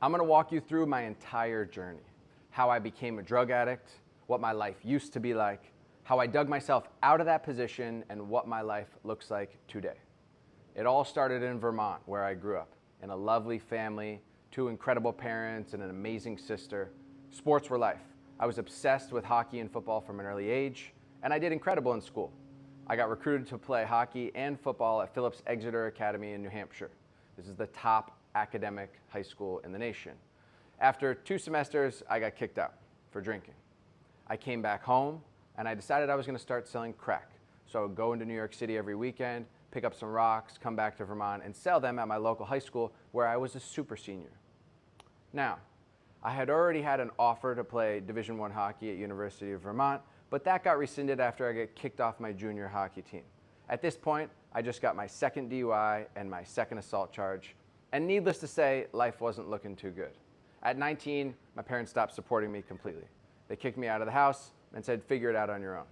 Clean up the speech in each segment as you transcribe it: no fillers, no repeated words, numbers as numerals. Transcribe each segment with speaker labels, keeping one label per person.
Speaker 1: I'm gonna walk you through my entire journey, how I became a drug addict, what my life used to be like, how I dug myself out of that position, and what my life looks like today. It all started in Vermont, where I grew up, in a lovely family, 2 incredible parents, and an amazing sister. Sports were life. I was obsessed with hockey and football from an early age, and I did incredible in school. I got recruited to play hockey and football at Phillips Exeter Academy in New Hampshire. This is the top academic high school in the nation. After 2 semesters, I got kicked out for drinking. I came back home, and I decided I was gonna start selling crack. So I would go into New York City every weekend, pick up some rocks, come back to Vermont, and sell them at my local high school where I was a super senior. Now, I had already had an offer to play Division I hockey at University of Vermont, but that got rescinded after I got kicked off my junior hockey team. At this point, I just got my 2nd DUI and my 2nd assault charge, and needless to say, life wasn't looking too good. At 19, my parents stopped supporting me completely. They kicked me out of the house and said, figure it out on your own.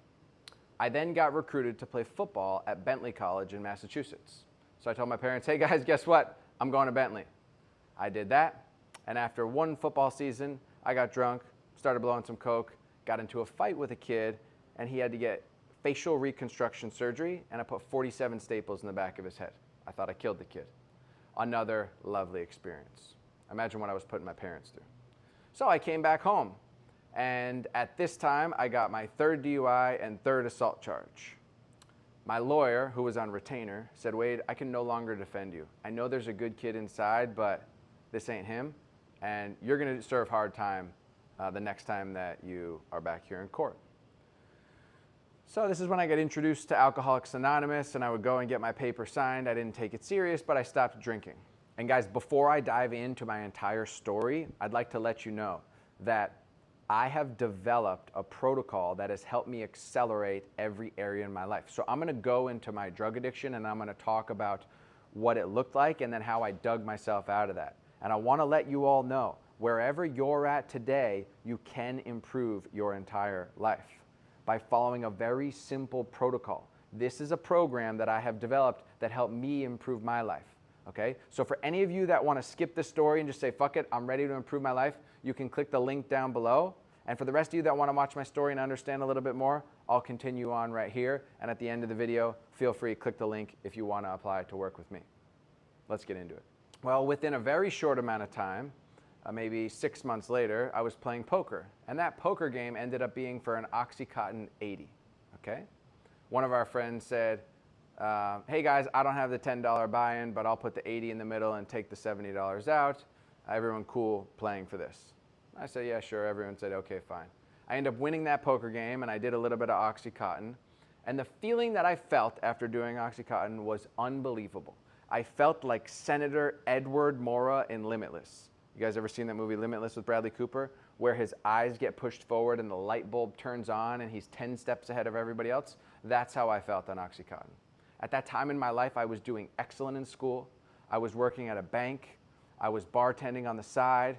Speaker 1: I then got recruited to play football at Bentley College in Massachusetts. So I told my parents, hey guys, guess what? I'm going to Bentley. I did that, and after 1 football season, I got drunk, started blowing some coke, got into a fight with a kid, and he had to get facial reconstruction surgery, and I put 47 staples in the back of his head. I thought I killed the kid. Another lovely experience. Imagine what I was putting my parents through. So I came back home, and at this time, I got my 3rd DUI and 3rd assault charge. My lawyer, who was on retainer, said, Wade, I can no longer defend you. I know there's a good kid inside, but this ain't him, and you're gonna serve hard time the next time that you are back here in court. So this is when I got introduced to Alcoholics Anonymous, and I would go and get my paper signed. I didn't take it serious, but I stopped drinking. And guys, before I dive into my entire story, I'd like to let you know that I have developed a protocol that has helped me accelerate every area in my life. So I'm gonna go into my drug addiction, and I'm gonna talk about what it looked like and then how I dug myself out of that. And I wanna let you all know, wherever you're at today, you can improve your entire life by following a very simple protocol. This is a program that I have developed that helped me improve my life, okay? So for any of you that wanna skip this story and just say, fuck it, I'm ready to improve my life, you can click the link down below. And for the rest of you that wanna watch my story and understand a little bit more, I'll continue on right here. And at the end of the video, feel free to click the link if you wanna apply to work with me. Let's get into it. Well, within a very short amount of time, maybe 6 months later, I was playing poker. And that poker game ended up being for an Oxycontin 80, okay? One of our friends said, hey guys, I don't have the $10 buy-in, but I'll put the 80 in the middle and take the $70 out. Everyone cool playing for this? I said, yeah, sure. Everyone said, okay, fine. I ended up winning that poker game, and I did a little bit of Oxycontin. And the feeling that I felt after doing Oxycontin was unbelievable. I felt like Senator Edward Mora in Limitless. You guys ever seen that movie Limitless with Bradley Cooper, where his eyes get pushed forward and the light bulb turns on and he's 10 steps ahead of everybody else? That's how I felt on Oxycontin. At that time in my life, I was doing excellent in school. I was working at a bank. I was bartending on the side,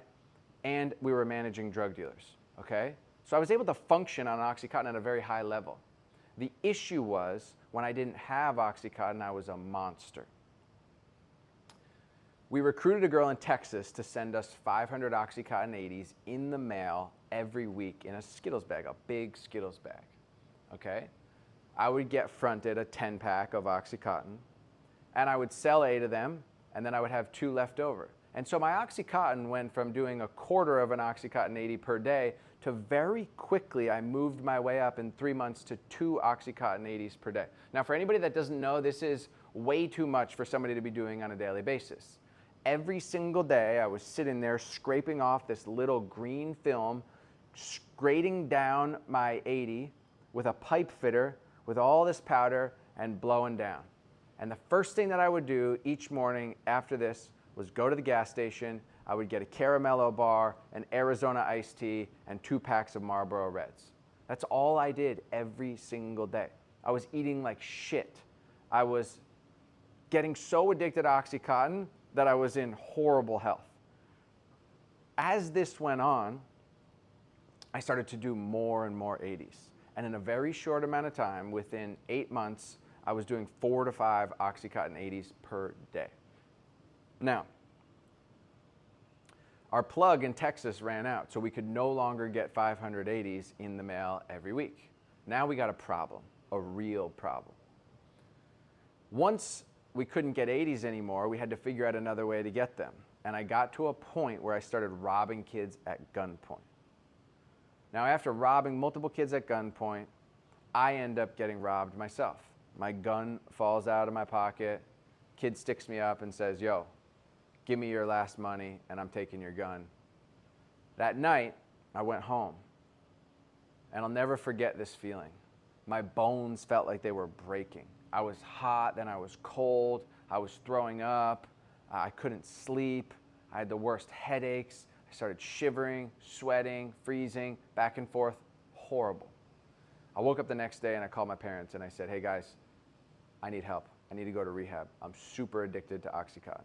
Speaker 1: and we were managing drug dealers, okay? So I was able to function on Oxycontin at a very high level. The issue was, when I didn't have Oxycontin, I was a monster. We recruited a girl in Texas to send us 500 Oxycontin 80s in the mail every week in a Skittles bag, a big Skittles bag, okay? I would get fronted a 10-pack of Oxycontin, and I would sell 8 of them, and then I would have 2 left over. And so my Oxycontin went from doing a quarter of an Oxycontin 80 per day to very quickly I moved my way up in 3 months to 2 Oxycontin 80s per day. Now for anybody that doesn't know, this is way too much for somebody to be doing on a daily basis. Every single day I was sitting there scraping off this little green film, grading down my 80 with a pipe fitter with all this powder and blowing down. And the first thing that I would do each morning after this was go to the gas station. I would get a Caramello bar, an Arizona iced tea, and 2 packs of Marlboro Reds. That's all I did every single day. I was eating like shit. I was getting so addicted to Oxycontin that I was in horrible health. As this went on, I started to do more and more 80s. And in a very short amount of time, within 8 months, I was doing 4 to 5 Oxycontin 80s per day. Now, Our plug in Texas ran out, so we could no longer get 580s in the mail every week. Now we got a problem, a real problem. Once we couldn't get 80s anymore, we had to figure out another way to get them. And I got to a point where I started robbing kids at gunpoint. Now, after robbing multiple kids at gunpoint, I end up getting robbed myself. My gun falls out of my pocket, kid sticks me up and says, "Yo, give me your last money and I'm taking your gun." That night, I went home, and I'll never forget this feeling. My bones felt like they were breaking. I was hot, then I was cold, I was throwing up, I couldn't sleep, I had the worst headaches, I started shivering, sweating, freezing, back and forth, horrible. I woke up the next day and I called my parents and I said, "Hey guys, I need help. I need to go to rehab. I'm super addicted to Oxycontin."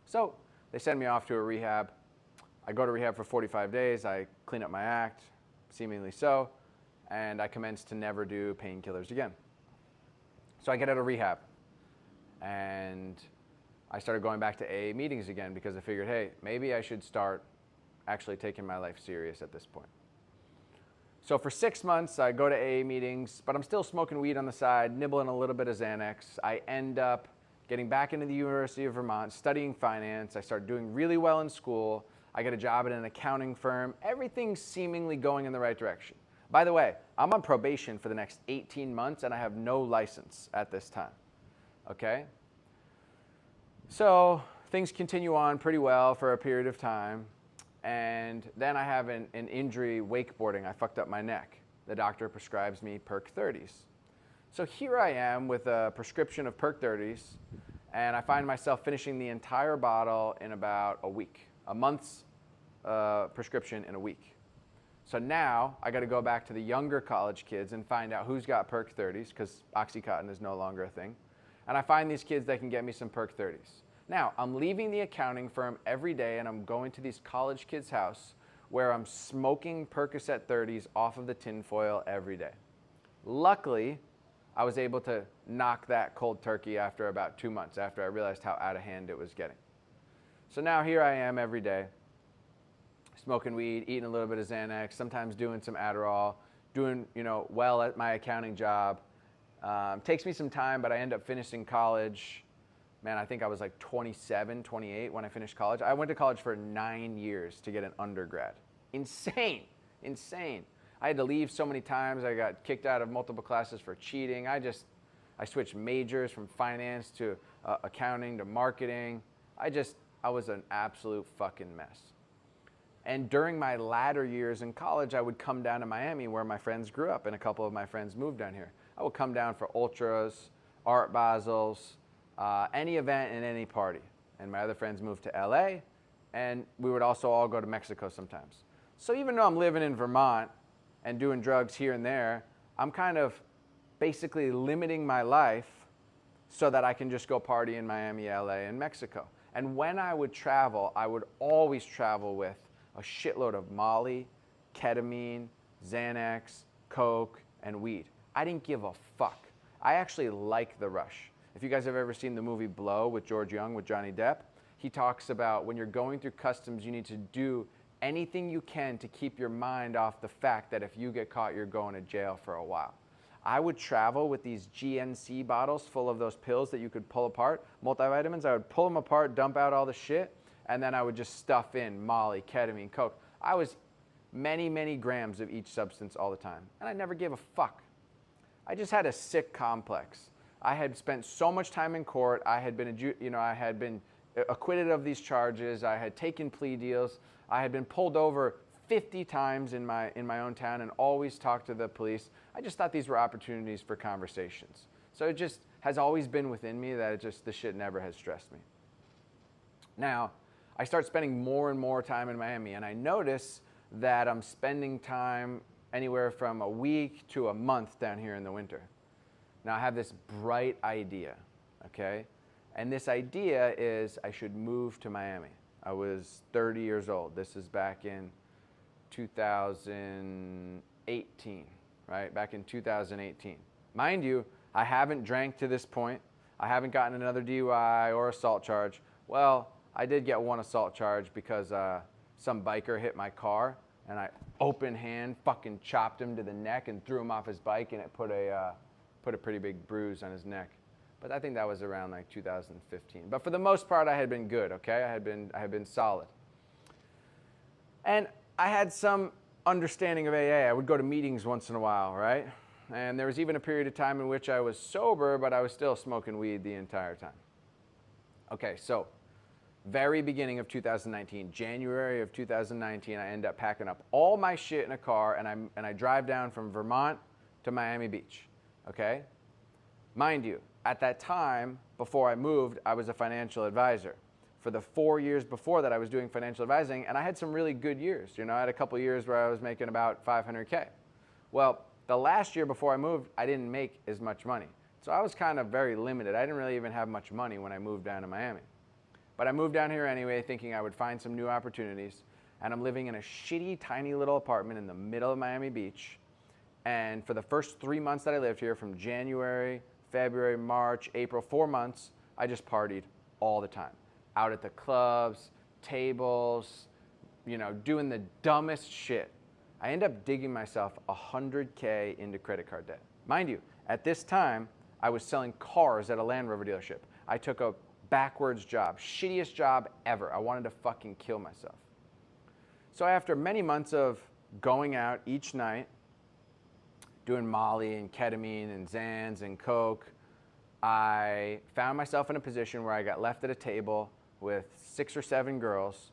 Speaker 1: So they send me off to a rehab. I go to rehab for 45 days, I clean up my act, seemingly so, and I commence to never do painkillers again. So I get out of rehab and I started going back to AA meetings again because I figured, hey, maybe I should start actually taking my life serious at this point. So for 6 months, I go to AA meetings, but I'm still smoking weed on the side, nibbling a little bit of Xanax. I end up getting back into the University of Vermont, studying finance. I start doing really well in school. I get a job at an accounting firm. Everything's seemingly going in the right direction. By the way, I'm on probation for the next 18 months and I have no license at this time, okay? So things continue on pretty well for a period of time, and then I have an injury wakeboarding. I fucked up my neck. The doctor prescribes me Perk 30s. So here I am with a prescription of Perk 30s, and I find myself finishing the entire bottle in about a week, a month's prescription in a week. So now I got to go back to the younger college kids and find out who's got Perk 30s, because Oxycontin is no longer a thing. And I find these kids that can get me some Perk 30s. Now, I'm leaving the accounting firm every day and I'm going to these college kids' house where I'm smoking Percocet 30s off of the tinfoil every day. Luckily, I was able to knock that cold turkey after about 2 months, after I realized how out of hand it was getting. So now here I am every day, smoking weed, eating a little bit of Xanax, sometimes doing some Adderall, doing well at my accounting job. Takes me some time, but I end up finishing college. Man, I think I was like 27, 28 when I finished college. I went to college for 9 years to get an undergrad. Insane, insane. I had to leave so many times. I got kicked out of multiple classes for cheating. I switched majors from finance to accounting to marketing. I was an absolute fucking mess. And during my latter years in college, I would come down to Miami where my friends grew up, and a couple of my friends moved down here. I would come down for ultras, art basels, any event and any party. And my other friends moved to LA, and we would also all go to Mexico sometimes. So even though I'm living in Vermont and doing drugs here and there, I'm kind of basically limiting my life so that I can just go party in Miami, LA, and Mexico. And when I would travel, I would always travel with a shitload of Molly, ketamine, Xanax, Coke, and weed. I didn't give a fuck. I actually like the rush. If you guys have ever seen the movie Blow with George Young with Johnny Depp, he talks about when you're going through customs, you need to do anything you can to keep your mind off the fact that if you get caught, you're going to jail for a while. I would travel with these GNC bottles full of those pills that you could pull apart, multivitamins. I would pull them apart, dump out all the shit, and then I would just stuff in Molly, ketamine, Coke. I was many, many grams of each substance all the time, and I never gave a fuck. I just had a sick complex. I had spent so much time in court. I had been acquitted of these charges. I had taken plea deals. I had been pulled over 50 times in my own town and always talked to the police. I just thought these were opportunities for conversations. So it just has always been within me that this shit never has stressed me. Now, I start spending more and more time in Miami, and I notice that I'm spending time anywhere from a week to a month down here in the winter. Now, I have this bright idea, okay? And this idea is I should move to Miami. I was 30 years old. This is back in 2018, right? Back in 2018. Mind you, I haven't drank to this point. I haven't gotten another DUI or assault charge. Well, I did get one assault charge because some biker hit my car, and I open hand fucking chopped him to the neck and threw him off his bike, and it put a pretty big bruise on his neck. But I think that was around like 2015. But for the most part, I had been good, okay? I had been solid. And I had some understanding of AA. I would go to meetings once in a while, right? And there was even a period of time in which I was sober, but I was still smoking weed the entire time. Okay, so very beginning of 2019, January of 2019, I end up packing up all my shit in a car, and I drive down from Vermont to Miami Beach, okay? Mind you, at that time, before I moved, I was a financial advisor. For the 4 years before that, I was doing financial advising, and I had some really good years. You know, I had a couple years where I was making about $500K. Well, the last year before I moved, I didn't make as much money. So I was kind of very limited. I didn't really even have much money when I moved down to Miami. But I moved down here anyway, thinking I would find some new opportunities. And I'm living in a shitty, tiny little apartment in the middle of Miami Beach. And for the first 3 months that I lived here, from January, February, March, April, 4 months, I just partied all the time. Out at the clubs, tables, you know, doing the dumbest shit. I ended up digging myself $100K into credit card debt. Mind you, at this time, I was selling cars at a Land Rover dealership. I took a backwards job, shittiest job ever. I wanted to fucking kill myself. So after many months of going out each night, doing Molly and ketamine and Xans and Coke, I found myself in a position where I got left at a table with 6 or 7 girls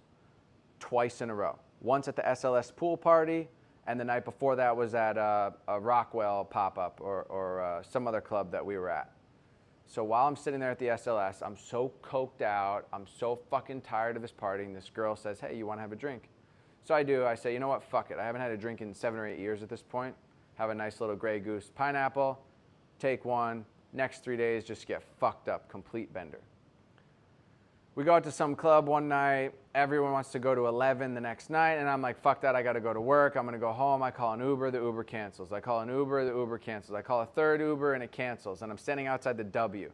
Speaker 1: twice in a row. Once at the SLS pool party, and the night before that was at a Rockwell pop-up or some other club that we were at. So while I'm sitting there at the SLS, I'm so coked out, I'm so fucking tired of this partying, this girl says, hey, you wanna have a drink? So I do, I say, you know what, fuck it. I haven't had a drink in 7 or 8 years at this point. Have a nice little Grey Goose pineapple, take one, next 3 days just get fucked up, complete bender. We go out to some club one night, everyone wants to go to 11 the next night, and I'm like, fuck that, I gotta go to work, I'm gonna go home, I call an Uber, the Uber cancels. I call an Uber, the Uber cancels. I call a third Uber, and it cancels, and I'm standing outside the W.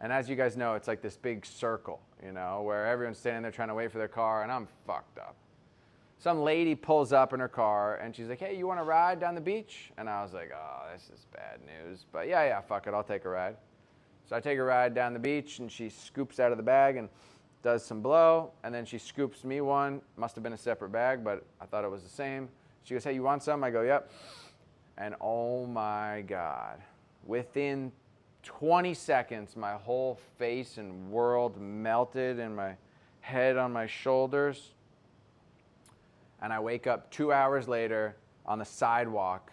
Speaker 1: And as you guys know, it's like this big circle, you know, where everyone's standing there trying to wait for their car, and I'm fucked up. Some lady pulls up in her car, and she's like, hey, you wanna ride down the beach? And I was like, oh, this is bad news, but yeah, fuck it, I'll take a ride. So I take a ride down the beach, and she scoops out of the bag and does some blow, and then she scoops me one. Must have been a separate bag, but I thought it was the same. She goes, hey, you want some? I go, yep. And oh my God, within 20 seconds, my whole face and world melted and my head on my shoulders. And I wake up 2 hours later on the sidewalk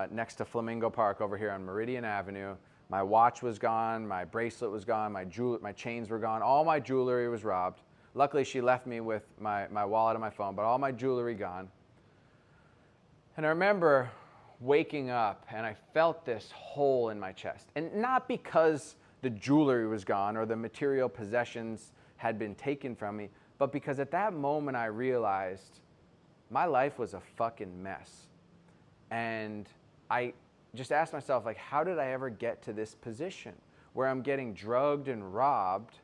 Speaker 1: next to Flamingo Park over here on Meridian Avenue. My watch was gone, my bracelet was gone, my chains were gone, all my jewelry was robbed. Luckily, she left me with my wallet and my phone, but all my jewelry gone. And I remember waking up, and I felt this hole in my chest. And not because the jewelry was gone or the material possessions had been taken from me, but because at that moment I realized my life was a fucking mess. And I just asked myself, like, how did I ever get to this position where I'm getting drugged and robbed,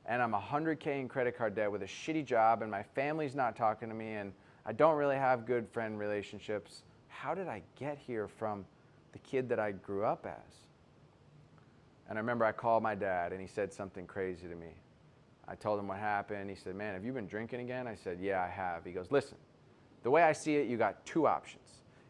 Speaker 1: and I'm $100K in credit card debt with a shitty job, and my family's not talking to me, and I don't really have good friend relationships? How did I get here from the kid that I grew up as? And I remember I called my dad, and he said something crazy to me. I told him what happened. He said, man, have you been drinking again? I said, yeah, I have. He goes, listen, the way I see it, you got 2 options.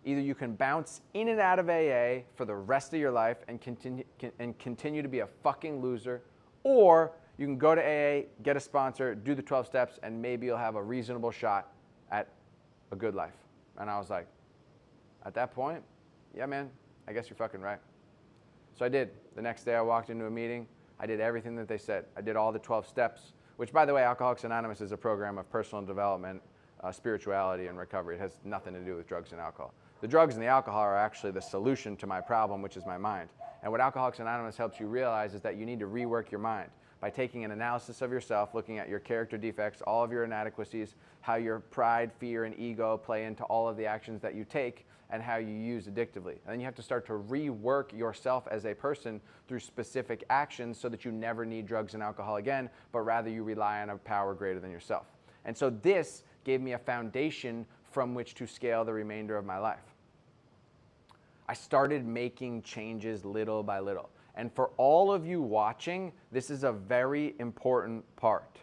Speaker 1: Either you can bounce in and out of AA for the rest of your life and continue to be a fucking loser, or you can go to AA, get a sponsor, do the 12 steps, and maybe you'll have a reasonable shot at a good life. And I was like, at that point, yeah, man, I guess you're fucking right. So I did. The next day I walked into a meeting. I did everything that they said. I did all the 12 steps, which, by the way, Alcoholics Anonymous is a program of personal development, spirituality, and recovery. It has nothing to do with drugs and alcohol. The drugs and the alcohol are actually the solution to my problem, which is my mind. And what Alcoholics Anonymous helps you realize is that you need to rework your mind by taking an analysis of yourself, looking at your character defects, all of your inadequacies, how your pride, fear, and ego play into all of the actions that you take, and how you use addictively. And then you have to start to rework yourself as a person through specific actions so that you never need drugs and alcohol again, but rather you rely on a power greater than yourself. And so this gave me a foundation from which to scale the remainder of my life. I started making changes little by little. And for all of you watching, this is a very important part.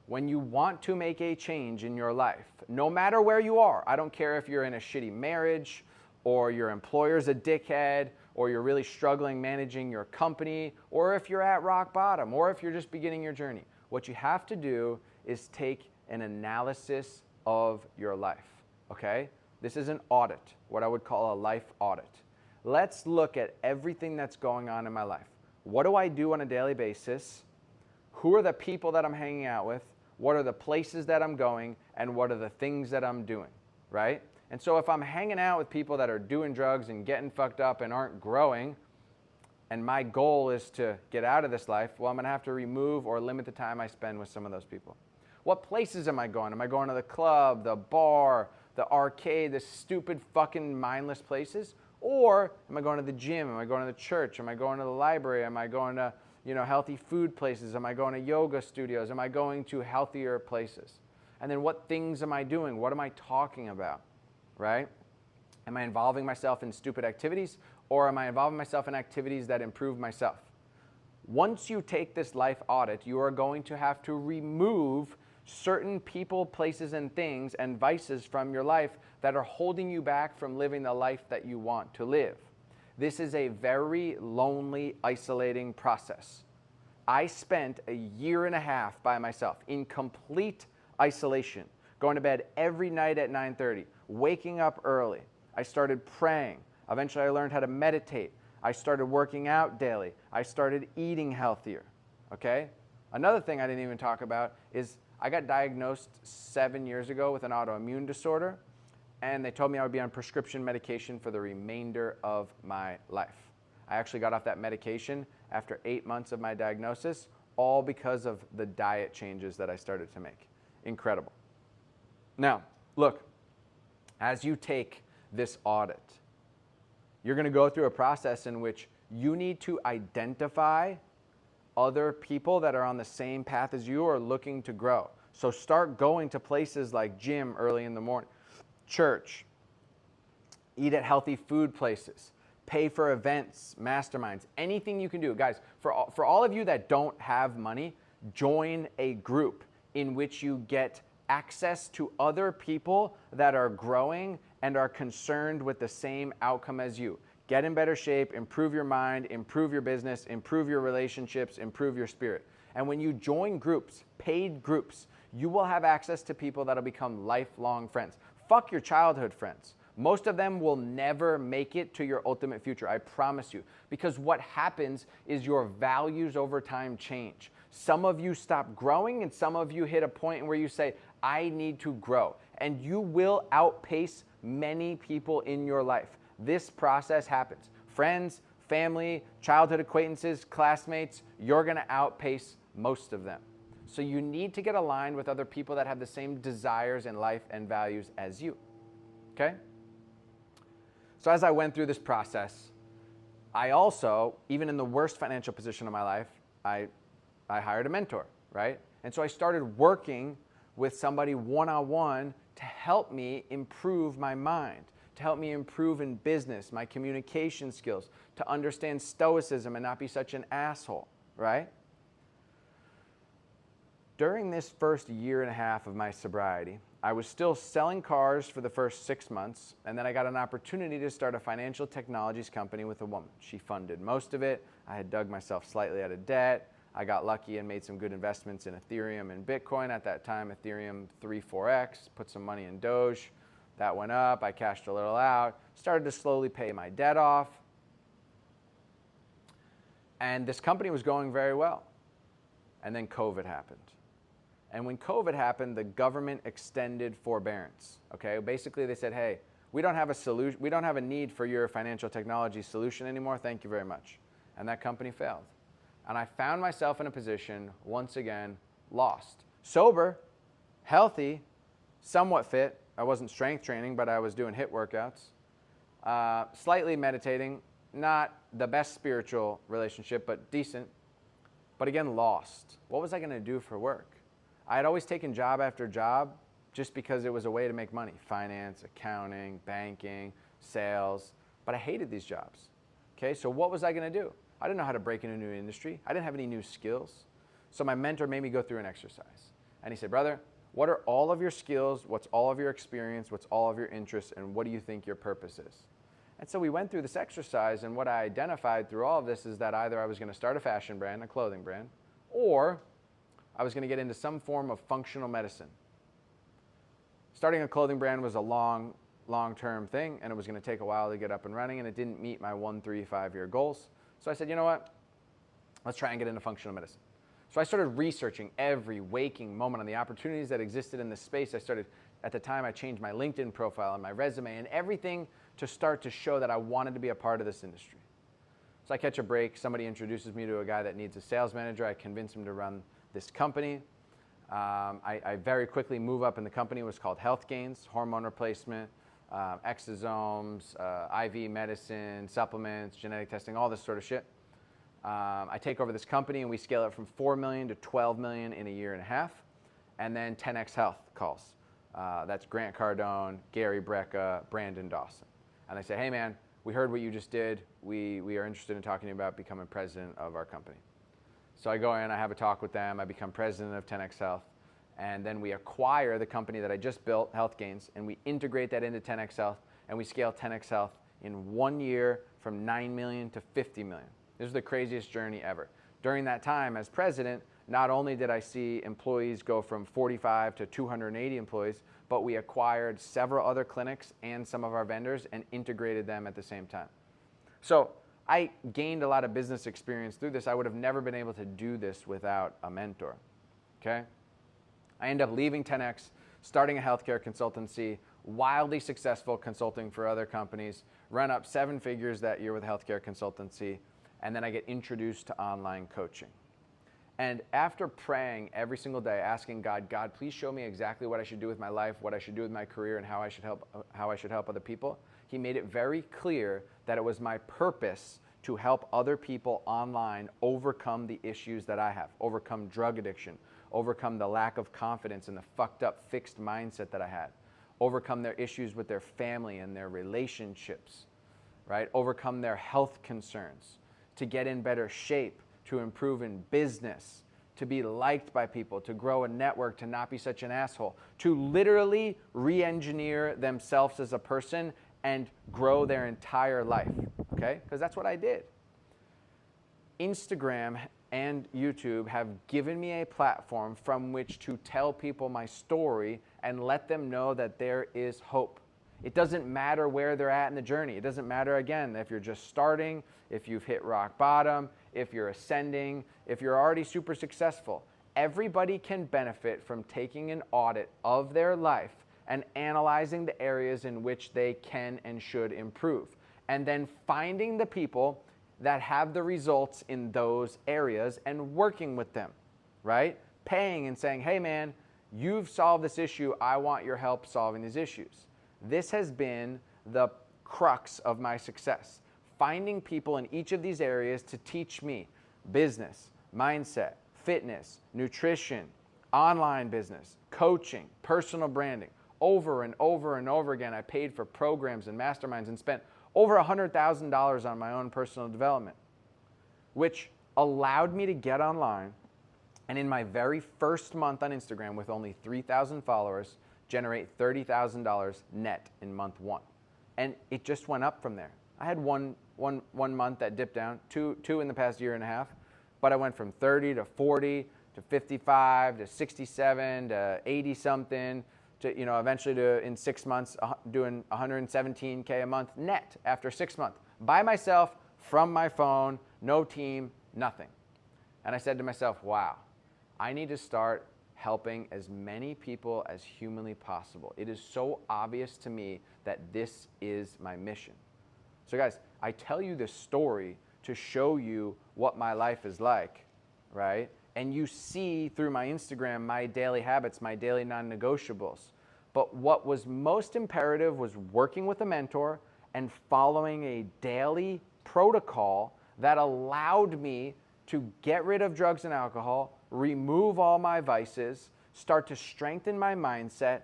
Speaker 1: When you want to make a change in your life, no matter where you are, I don't care if you're in a shitty marriage, or your employer's a dickhead, or you're really struggling managing your company, or if you're at rock bottom, or if you're just beginning your journey, what you have to do is take an analysis of your life, okay? This is an audit, what I would call a life audit. Let's look at everything that's going on in my life. What do I do on a daily basis? Who are the people that I'm hanging out with? What are the places that I'm going? And what are the things that I'm doing, right? And so if I'm hanging out with people that are doing drugs and getting fucked up and aren't growing, and my goal is to get out of this life, well, I'm gonna have to remove or limit the time I spend with some of those people. What places am I going? Am I going to the club, the bar, the arcade, the stupid fucking mindless places? Or am I going to the gym? Am I going to the church? Am I going to the library? Am I going to, healthy food places? Am I going to yoga studios? Am I going to healthier places? And then what things am I doing? What am I talking about, right? Am I involving myself in stupid activities, or am I involving myself in activities that improve myself? Once you take this life audit, you are going to have to remove certain people, places, and things and vices from your life that are holding you back from living the life that you want to live. This is a very lonely, isolating process. I spent a year and a half by myself in complete isolation, going to bed every night at 9:30, waking up early. I started praying. Eventually I learned how to meditate. I started working out daily. I started eating healthier, okay? Another thing I didn't even talk about is I got diagnosed 7 years ago with an autoimmune disorder, and they told me I would be on prescription medication for the remainder of my life. I actually got off that medication after 8 months of my diagnosis, all because of the diet changes that I started to make. Incredible. Now, look, as you take this audit, you're going to go through a process in which you need to identify other people that are on the same path as you or looking to grow. So start going to places like gym early in the morning, church, eat at healthy food places, pay for events, masterminds, anything you can do. Guys, for all of you that don't have money, join a group in which you get access to other people that are growing and are concerned with the same outcome as you. Get in better shape, improve your mind, improve your business, improve your relationships, improve your spirit. And when you join groups, paid groups, you will have access to people that'll become lifelong friends. Fuck your childhood friends. Most of them will never make it to your ultimate future, I promise you. Because what happens is your values over time change. Some of you stop growing and some of you hit a point where you say, I need to grow. And you will outpace many people in your life. This process happens. Friends, family, childhood acquaintances, classmates, you're going to outpace most of them. So you need to get aligned with other people that have the same desires in life and values as you. Okay? So as I went through this process, I also, even in the worst financial position of my life, I hired a mentor, right? And so I started working with somebody one-on-one to help me improve my mind, to help me improve in business, my communication skills, to understand stoicism and not be such an asshole, right? During this first year and a half of my sobriety, I was still selling cars for the first 6 months, and then I got an opportunity to start a financial technologies company with a woman. She funded most of it. I had dug myself slightly out of debt. I got lucky and made some good investments in Ethereum and Bitcoin. At that time, Ethereum 3-4x, put some money in Doge. That went up, I cashed a little out, started to slowly pay my debt off. And this company was going very well. And then COVID happened. And when COVID happened, the government extended forbearance. Okay, basically they said, hey, we don't have a solution, we don't have a need for your financial technology solution anymore, thank you very much. And that company failed. And I found myself in a position, once again, lost. Sober, healthy, somewhat fit. I wasn't strength training, but I was doing HIIT workouts. Slightly meditating, not the best spiritual relationship, but decent. But again, lost. What was I going to do for work? I had always taken job after job just because it was a way to make money. Finance, accounting, banking, sales. But I hated these jobs. Okay, so what was I going to do? I didn't know how to break into a new industry. I didn't have any new skills. So my mentor made me go through an exercise. And he said, brother, what are all of your skills? What's all of your experience? What's all of your interests? And what do you think your purpose is? And so we went through this exercise, and what I identified through all of this is that either I was going to start a fashion brand, a clothing brand, or I was going to get into some form of functional medicine. Starting a clothing brand was a long-term thing, and it was going to take a while to get up and running, and it didn't meet my 1, 3, 5-year goals. So I said, you know what? Let's try and get into functional medicine. So I started researching every waking moment on the opportunities that existed in this space. At the time, I changed my LinkedIn profile and my resume and everything to start to show that I wanted to be a part of this industry. So I catch a break. Somebody introduces me to a guy that needs a sales manager. I convince him to run this company. I very quickly move up in the company. It was called Health Gains, hormone replacement, exosomes, IV medicine, supplements, genetic testing, all this sort of shit. I take over this company, and we scale it from 4 million to 12 million in a year and a half. And then 10X Health calls. That's Grant Cardone, Gary Brecka, Brandon Dawson. And they say, hey man, we heard what you just did. We are interested in talking to you about becoming president of our company. So I go in, I have a talk with them, I become president of 10X Health, and then we acquire the company that I just built, Health Gains, and we integrate that into 10X Health, and we scale 10X Health in 1 year from 9 million to 50 million. This was the craziest journey ever. During that time as president, not only did I see employees go from 45 to 280 employees, but we acquired several other clinics and some of our vendors and integrated them at the same time. So I gained a lot of business experience through this. I would have never been able to do this without a mentor, okay? I end up leaving 10X, starting a healthcare consultancy, wildly successful consulting for other companies, run up 7 figures that year with a healthcare consultancy, and then I get introduced to online coaching. And after praying every single day, asking God, please show me exactly what I should do with my life, what I should do with my career, and how I should help other people, he made it very clear that it was my purpose to help other people online overcome the issues that I have, overcome drug addiction, overcome the lack of confidence and the fucked up fixed mindset that I had, overcome their issues with their family and their relationships, right? Overcome their health concerns, to get in better shape, to improve in business, to be liked by people, to grow a network, to not be such an asshole, to literally re-engineer themselves as a person and grow their entire life, okay? Because that's what I did. Instagram and YouTube have given me a platform from which to tell people my story and let them know that there is hope. It doesn't matter where they're at in the journey. It doesn't matter, again, if you're just starting, if you've hit rock bottom, if you're ascending, if you're already super successful. Everybody can benefit from taking an audit of their life and analyzing the areas in which they can and should improve. And then finding the people that have the results in those areas and working with them, right? Paying and saying, hey man, you've solved this issue. I want your help solving these issues. This has been the crux of my success. Finding people in each of these areas to teach me business, mindset, fitness, nutrition, online business, coaching, personal branding. Over and over and over again, I paid for programs and masterminds and spent over $100,000 on my own personal development, which allowed me to get online and in my very first month on Instagram with only 3,000 followers, generate $30,000 net in month 1. And it just went up from there. I had one month that dipped down, two in the past year and a half, but I went from 30 to 40 to 55 to 67 to 80 something to, eventually to, in 6 months, doing 117K a month net after 6 months by myself from my phone, no team, nothing. And I said to myself, wow, I need to start helping as many people as humanly possible. It is so obvious to me that this is my mission. So guys, I tell you this story to show you what my life is like, right? And you see through my Instagram my daily habits, my daily non-negotiables. But what was most imperative was working with a mentor and following a daily protocol that allowed me to get rid of drugs and alcohol, remove all my vices, start to strengthen my mindset,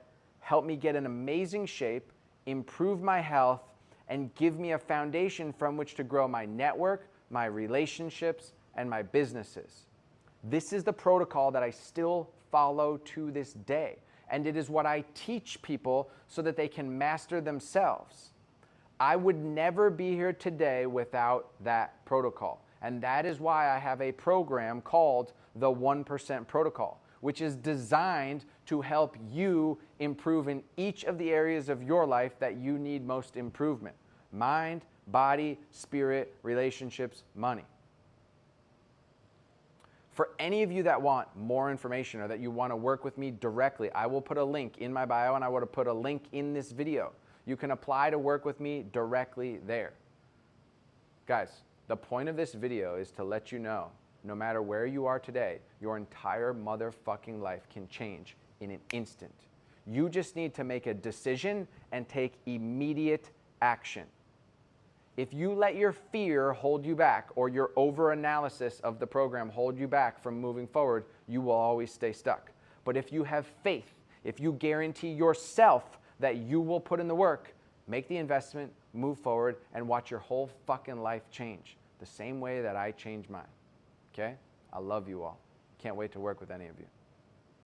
Speaker 1: help me get in amazing shape, improve my health, and give me a foundation from which to grow my network, my relationships, and my businesses. This is the protocol that I still follow to this day, and it is what I teach people so that they can master themselves. I would never be here today without that protocol, and that is why I have a program called the 1% Protocol, which is designed to help you improve in each of the areas of your life that you need most improvement: mind, body, spirit, relationships, money. For any of you that want more information or that you want to work with me directly, I will put a link in my bio, and I will put a link in this video. You can apply to work with me directly there. Guys, the point of this video is to let you know, no matter where you are today, your entire motherfucking life can change in an instant. You just need to make a decision and take immediate action. If you let your fear hold you back, or your over-analysis of the program hold you back from moving forward, you will always stay stuck. But if you have faith, if you guarantee yourself that you will put in the work, make the investment, move forward, and watch your whole fucking life change the same way that I changed mine. Okay? I love you all. Can't wait to work with any of you.